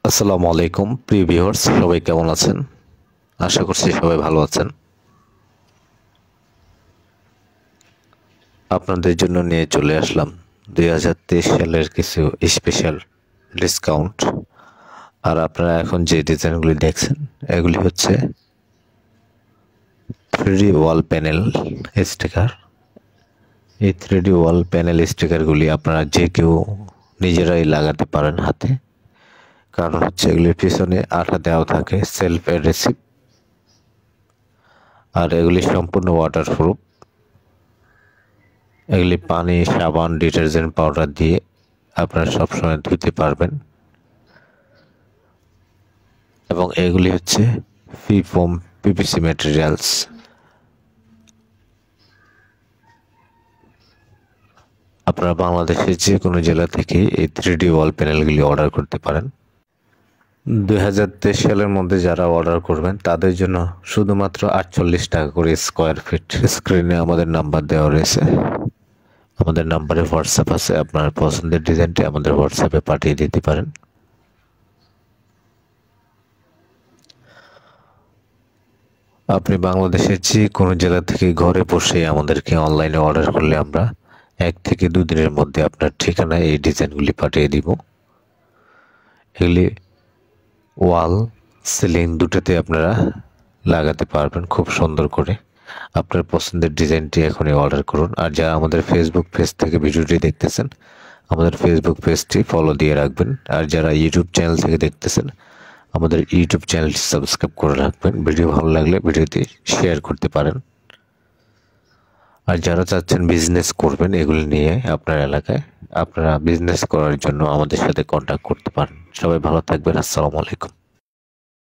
আসসালামু আলাইকুম প্রিয় ভিউয়ার্স, সবাই কেমন আছেন? আশা করছি সবাই ভালো আছেন। আপনাদের জন্য নিয়ে চলে আসলাম 2023 সালের কিছু স্পেশাল ডিসকাউন্ট। আর আপনারা এখন যে ডিজাইনগুলি দেখছেন এগুলি হচ্ছে 3D ওয়াল প্যানেল স্টিকার। এই 3D ওয়াল প্যানেল স্টিকারগুলি আপনারা যে কেউ নিজেরাই লাগাতে পারেন হাতে, কারণ হচ্ছে এগুলির পিছনে আঠা দেওয়া থাকে সেলফ অ্যাডহেসিভ, আর এগুলি সম্পূর্ণ ওয়াটারপ্রুফ। এগুলি পানি, সাবান, ডিটারজেন্ট পাউডার দিয়ে আপনারা সবসময় ধুতে পারবেন। এবং এগুলি হচ্ছে ফ্রি ফোম পিভিসি ম্যাটেরিয়ালস। আপনারা বাংলাদেশের যে কোনো জেলা থেকে এই 3D ওয়াল প্যানেলগুলি অর্ডার করতে পারেন। 2023 সালের মধ্যে যারা অর্ডার করবেন তাদের জন্য শুধুমাত্র 48 টাকা করে স্কোয়ার ফিট। স্ক্রিনে আমাদের নাম্বার দেওয়া রয়েছে, আমাদের নাম্বারে হোয়াটসঅ্যাপ আছে। আপনার পছন্দের ডিজাইনটি আমাদের হোয়াটসঅ্যাপে পাঠিয়ে দিতে পারেন। আপনি বাংলাদেশের যে কোনো জেলা থেকে ঘরে বসে আমাদেরকে অনলাইনে অর্ডার করলে আমরা 1 থেকে 2 দিনের মধ্যে আপনার ঠিকানায় এই ডিজাইনগুলি পাঠিয়ে দিব। এগুলি ওয়াল, সিলিং দুটোতে আপনারা লাগাতে পারবেন খুব সুন্দর করে। আপনার পছন্দের ডিজাইনটি এখনই অর্ডার করুন। আর যারা আমাদের ফেসবুক পেজ থেকে ভিডিওটি দেখতেছেন, আমাদের ফেসবুক পেজটি ফলো দিয়ে রাখবেন। আর যারা ইউটিউব চ্যানেল থেকে দেখতেছেন, আমাদের ইউটিউব চ্যানেলটি সাবস্ক্রাইব করে রাখবেন। ভিডিও ভালো লাগলে ভিডিওটি শেয়ার করতে পারেন। আর যারা চাচ্ছেন বিজনেস করবেন এগুলি নিয়ে আপনার এলাকায়, আপনারা বিজনেস করার জন্য আমাদের সাথে কন্ট্যাক্ট করতে পারেন। সবাই ভালো থাকবেন। আসসালামু আলাইকুম।